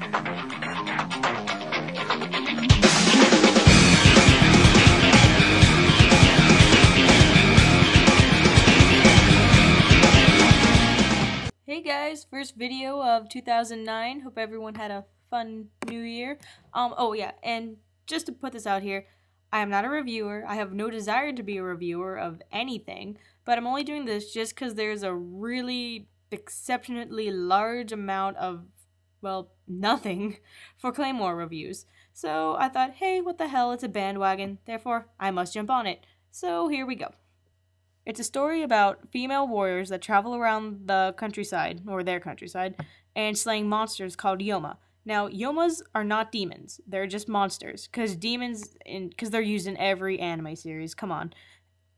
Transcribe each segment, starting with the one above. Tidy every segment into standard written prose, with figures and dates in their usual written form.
Hey guys, first video of 2009. Hope everyone had a fun new year. Oh yeah, and just to put this out here, I am not a reviewer. I have no desire to be a reviewer of anything, but I'm only doing this just because there's a really exceptionally large amount of, well, nothing for Claymore reviews. So I thought, hey, what the hell, it's a bandwagon, therefore I must jump on it. So here we go. It's a story about female warriors that travel around the countryside, or their countryside, and slaying monsters called Yoma. Now, Yomas are not demons. They're just monsters. Because they're used in every anime series. Come on.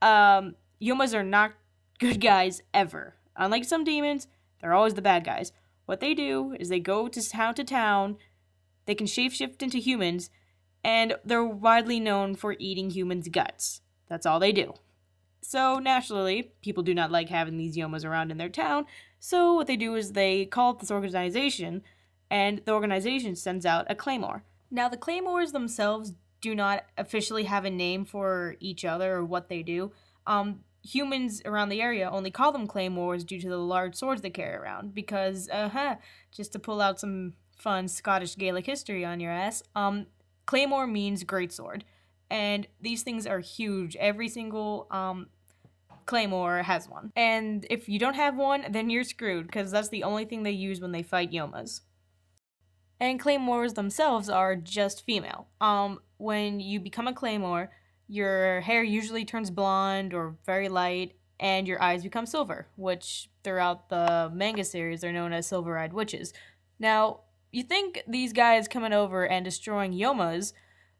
Yomas are not good guys ever. Unlike some demons, they're always the bad guys. What they do is they go to town, they can shapeshift into humans, and they're widely known for eating humans' guts. That's all they do. So, naturally, people do not like having these Yomas around in their town, so what they do is they call up this organization, and the organization sends out a Claymore. Now, the Claymores themselves do not officially have a name for each other or what they do. Humans around the area only call them Claymores due to the large swords they carry around, because, just to pull out some fun Scottish Gaelic history on your ass, Claymore means greatsword. And these things are huge. Every single Claymore has one. And if you don't have one, then you're screwed, because that's the only thing they use when they fight Yomas. And Claymores themselves are just female. When you become a Claymore, your hair usually turns blonde or very light, and your eyes become silver, which throughout the manga series are known as silver-eyed witches. Now, you think these guys coming over and destroying Yomas,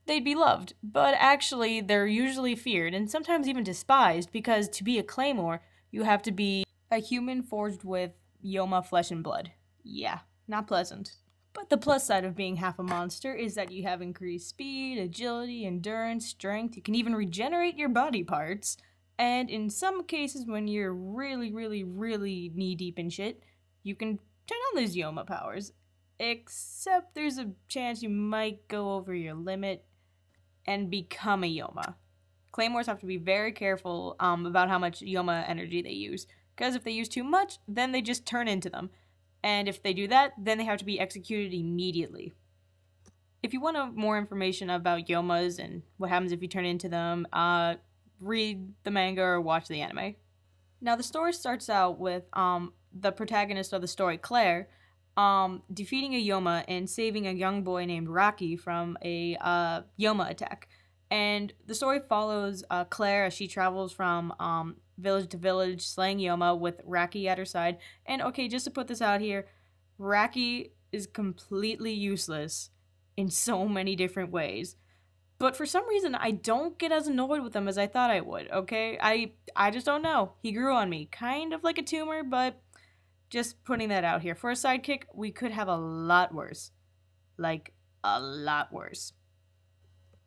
they'd be loved, but actually they're usually feared and sometimes even despised, because to be a Claymore, you have to be a human forged with Yoma flesh and blood. Yeah, not pleasant. But the plus side of being half a monster is that you have increased speed, agility, endurance, strength. You can even regenerate your body parts, and in some cases when you're really knee-deep in shit, you can turn on those Yoma powers. Except there's a chance you might go over your limit and become a Yoma. Claymores have to be very careful about how much Yoma energy they use, because if they use too much, then they just turn into them. And if they do that, then they have to be executed immediately. If you want more information about Yomas and what happens if you turn into them, read the manga or watch the anime. Now, the story starts out with the protagonist of the story, Claire, defeating a Yoma and saving a young boy named Rocky from a Yoma attack. And the story follows Claire as she travels from village to village, slaying Yoma with Rocky at her side. And okay, just to put this out here, Rocky is completely useless in so many different ways. But for some reason, I don't get as annoyed with him as I thought I would, okay? I just don't know. He grew on me, kind of like a tumor, but just putting that out here. For a sidekick, we could have a lot worse. Like, a lot worse.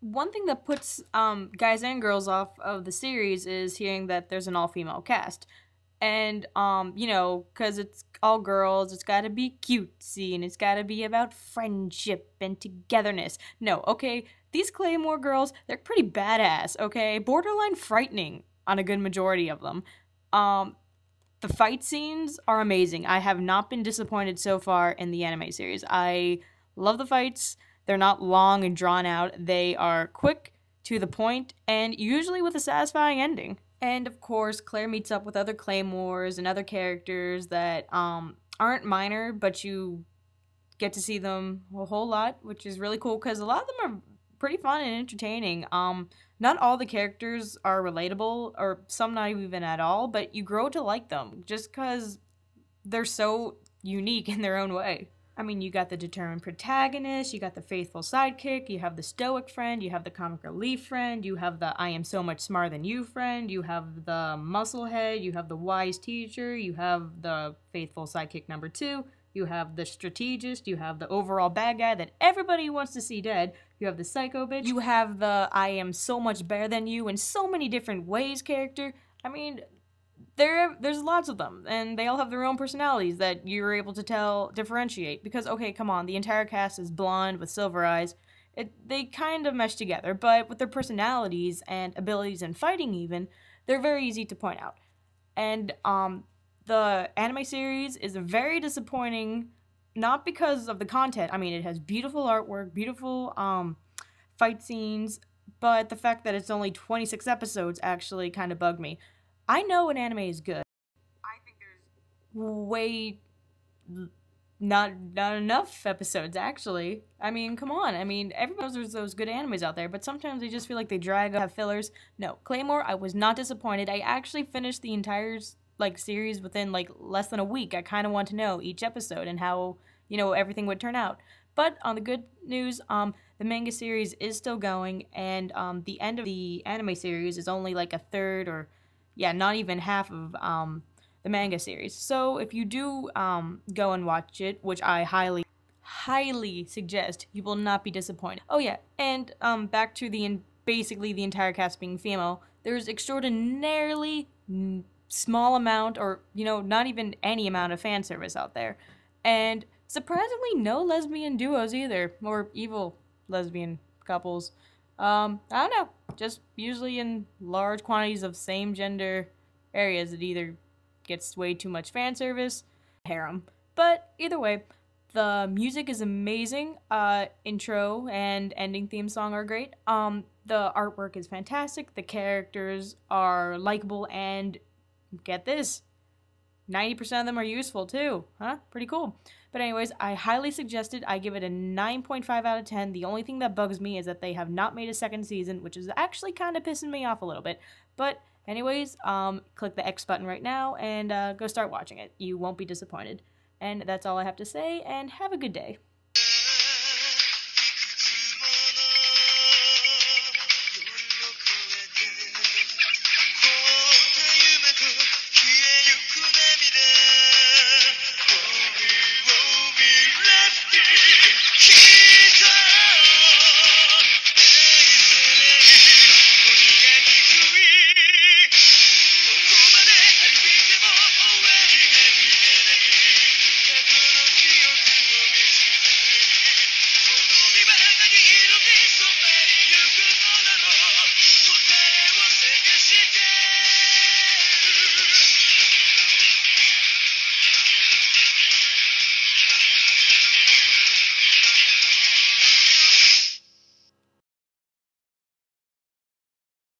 One thing that puts guys and girls off of the series is hearing that there's an all-female cast. And, because it's all girls, it's gotta be cutesy, and it's gotta be about friendship and togetherness. No, okay, these Claymore girls, they're pretty badass, okay? Borderline frightening on a good majority of them. The fight scenes are amazing. I have not been disappointed so far in the anime series. I love the fights. They're not long and drawn out. They are quick, to the point, and usually with a satisfying ending. And of course, Claire meets up with other Claymores and other characters that aren't minor, but you get to see them a whole lot, which is really cool because a lot of them are pretty fun and entertaining. Not all the characters are relatable, or some not even at all, but you grow to like them just because they're so unique in their own way. I mean, you got the determined protagonist, you got the faithful sidekick, you have the stoic friend, you have the comic relief friend, you have the I am so much smarter than you friend, you have the musclehead, you have the wise teacher, you have the faithful sidekick number 2, you have the strategist, you have the overall bad guy that everybody wants to see dead, you have the psycho bitch, you have the I am so much better than you in so many different ways character. I mean, there's lots of them, and they all have their own personalities that you're able to differentiate. Because okay, come on, the entire cast is blonde with silver eyes. They kind of mesh together, but with their personalities and abilities in fighting, even they're very easy to point out. And the anime series is very disappointing, not because of the content. I mean, it has beautiful artwork, beautiful fight scenes, but the fact that it's only 26 episodes actually kind of bugged me. I know an anime is good. I think there's way not enough episodes actually. I mean, come on. I mean, everybody knows there's those good animes out there, but sometimes they just feel like they drag up, have fillers. No, Claymore, I was not disappointed. I actually finished the entire like series within like less than a week. I kind of want to know each episode and how, everything would turn out. But on the good news, the manga series is still going, and the end of the anime series is only like a third, or yeah, not even half of the manga series. So if you do go and watch it, which I highly suggest, you will not be disappointed. Oh yeah, and back to basically the entire cast being female. There's extraordinarily small amount, or not even any amount of fan service out there, and surprisingly no lesbian duos either, or evil lesbian couples. I don't know, just usually in large quantities of same gender areas. It either gets way too much fan service, harem. But either way, the music is amazing. Intro and ending theme song are great. The artwork is fantastic. The characters are likable, and get this, 90% of them are useful too. Huh? Pretty cool. But anyways, I highly suggest it. I give it a 9.5 out of 10. The only thing that bugs me is that they have not made a second season, which is actually kind of pissing me off a little bit. But anyways, click the X button right now and go start watching it. You won't be disappointed. And that's all I have to say, and have a good day.